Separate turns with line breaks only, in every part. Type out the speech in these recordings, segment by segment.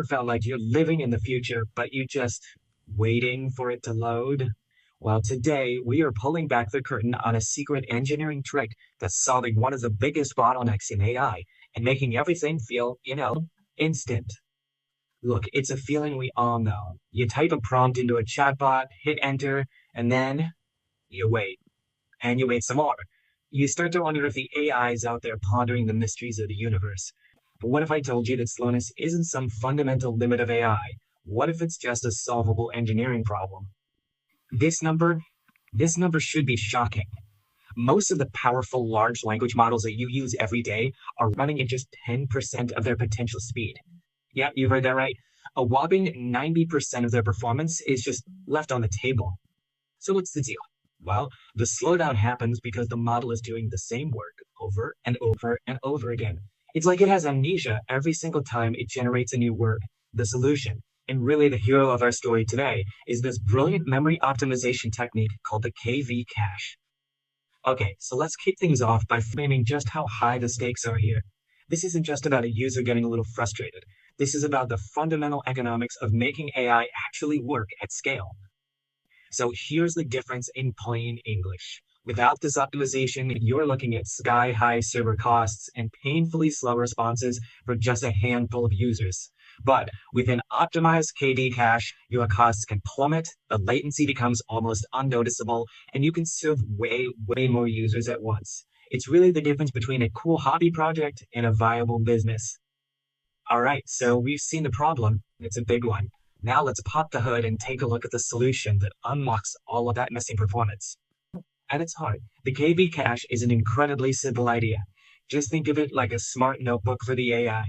felt like you're living in the future, but you just waiting for it to load? Well, today we are pulling back the curtain on a secret engineering trick that's solving one of the biggest bottlenecks in AI and making everything feel, instant. Look, it's a feeling we all know. You type a prompt into a chatbot, hit enter, and then you wait. And you wait some more. You start to wonder if the AI is out there pondering the mysteries of the universe. But what if I told you that slowness isn't some fundamental limit of AI? What if it's just a solvable engineering problem? This number, this number should be shocking. Most of the powerful large language models that you use every day are running at just 10% of their potential speed. Yeah, you heard that right. A whopping 90% of their performance is just left on the table. So what's the deal? Well, the slowdown happens because the model is doing the same work over and over and over again. It's like it has amnesia every single time it generates a new word. The solution, and really the hero of our story today, is this brilliant memory optimization technique called the KV cache. Okay, so let's kick things off by framing just how high the stakes are here. This isn't just about a user getting a little frustrated. This is about the fundamental economics of making AI actually work at scale. So here's the difference in plain English. Without this optimization, you're looking at sky-high server costs and painfully slow responses for just a handful of users. But with an optimized KV cache, your costs can plummet, the latency becomes almost unnoticeable, and you can serve way more users at once. It's really the difference between a cool hobby project and a viable business. All right, so we've seen the problem. It's a big one. Now let's pop the hood and take a look at the solution that unlocks all of that missing performance. At its heart, the KV cache is an incredibly simple idea. Just think of it like a smart notebook for the AI.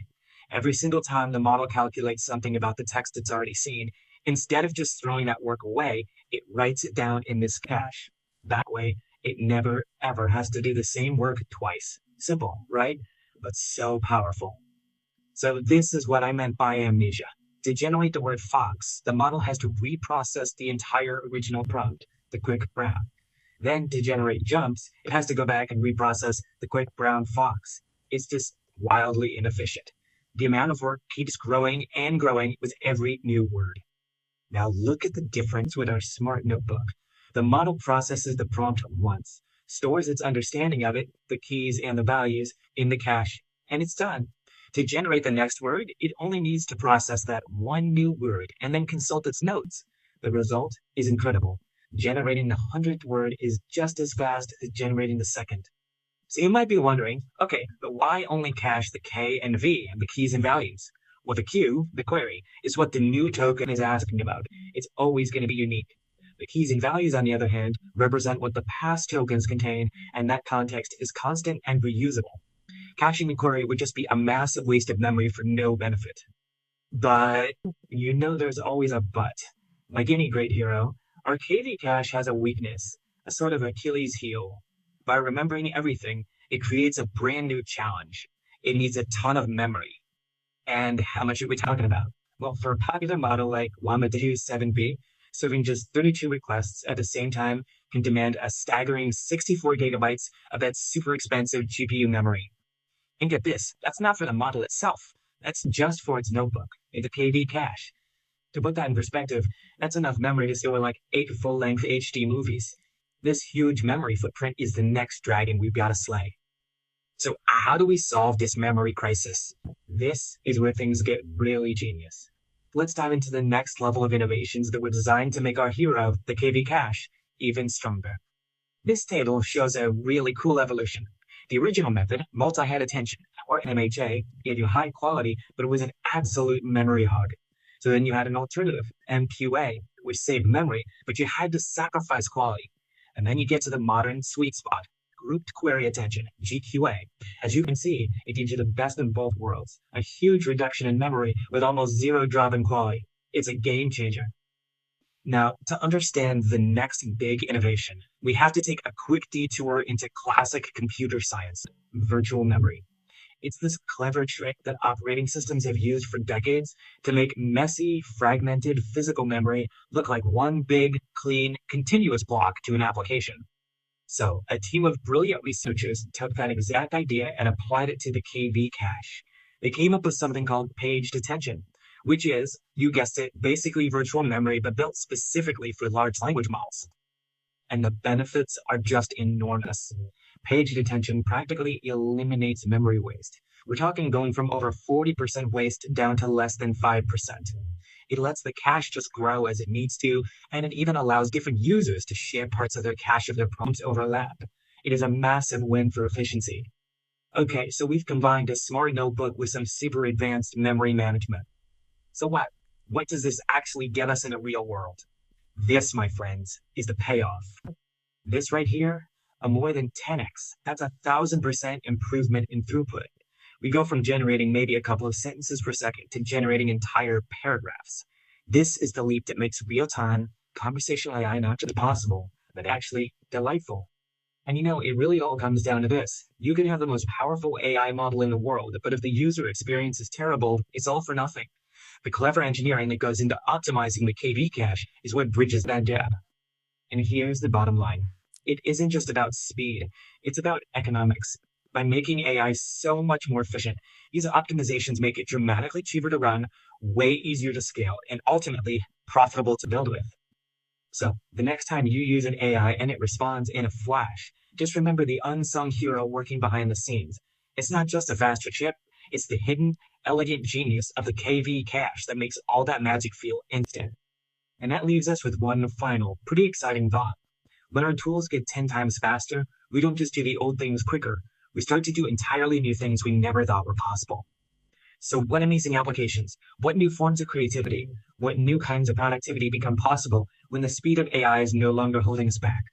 Every single time the model calculates something about the text it's already seen, instead of just throwing that work away, it writes it down in this cache. That way, it never, ever has to do the same work twice. Simple, right? But so powerful. So this is what I meant by amnesia. To generate the word fox, the model has to reprocess the entire original prompt, the quick brown. Then to generate jumps, it has to go back and reprocess the quick brown fox. It's just wildly inefficient. The amount of work keeps growing and growing with every new word. Now look at the difference with our smart notebook. The model processes the prompt once, stores its understanding of it, the keys and the values, in the cache, and it's done. To generate the next word, it only needs to process that one new word and then consult its notes. The result is incredible. Generating the 100th word is just as fast as generating the second. So you might be wondering, okay, but why only cache the K and V, the keys and values? Well, the Q, the query, is what the new token is asking about. It's always going to be unique. The keys and values, on the other hand, represent what the past tokens contain, and that context is constant and reusable. Caching the query would just be a massive waste of memory for no benefit. But you know there's always a but. Like any great hero, our KV cache has a weakness, a sort of Achilles heel. By remembering everything, it creates a brand new challenge. It needs a ton of memory. And how much are we talking about? Well, for a popular model like Llama 2 7B, serving just 32 requests at the same time can demand a staggering 64 gigabytes of that super expensive GPU memory. And get this, that's not for the model itself. That's just for its notebook, the KV cache. To put that in perspective, that's enough memory to store like 8 full-length HD movies. This huge memory footprint is the next dragon we've got to slay. So how do we solve this memory crisis? This is where things get really genius. Let's dive into the next level of innovations that were designed to make our hero, the KV cache, even stronger. This table shows a really cool evolution. The original method, multi-head attention, or MHA, gave you high quality, but it was an absolute memory hog. So then you had an alternative, MQA, which saved memory, but you had to sacrifice quality. And then you get to the modern sweet spot, grouped query attention, GQA. As you can see, it gives you the best of both worlds, a huge reduction in memory with almost zero drop in quality. It's a game changer. Now, to understand the next big innovation, we have to take a quick detour into classic computer science, virtual memory. It's this clever trick that operating systems have used for decades to make messy, fragmented physical memory look like one big, clean, continuous block to an application. So, a team of brilliant researchers took that exact idea and applied it to the KV cache. They came up with something called PagedAttention, which is, you guessed it, basically virtual memory, but built specifically for large language models. And the benefits are just enormous. Paged attention practically eliminates memory waste. We're talking going from over 40% waste down to less than 5%. It lets the cache just grow as it needs to, and it even allows different users to share parts of their cache if their prompts overlap. It is a massive win for efficiency. Okay, so we've combined a smart notebook with some super advanced memory management. So what? What does this actually get us in the real world? This, my friends, is the payoff. This right here, a more than 10x. That's 1,000% improvement in throughput. We go from generating maybe a couple of sentences per second to generating entire paragraphs. This is the leap that makes real-time conversational AI not just possible, but actually delightful. And it really all comes down to this. You can have the most powerful AI model in the world, but if the user experience is terrible, it's all for nothing. The clever engineering that goes into optimizing the KV cache is what bridges that gap. And here's the bottom line. It isn't just about speed, it's about economics. By making AI so much more efficient, these optimizations make it dramatically cheaper to run, way easier to scale, and ultimately profitable to build with. So the next time you use an AI and it responds in a flash, just remember the unsung hero working behind the scenes. It's not just a faster chip, it's the hidden, elegant genius of the KV cache that makes all that magic feel instant. And that leaves us with one final, pretty exciting thought. When our tools get 10 times faster, we don't just do the old things quicker. We start to do entirely new things we never thought were possible. So what amazing applications, what new forms of creativity, what new kinds of productivity become possible when the speed of AI is no longer holding us back?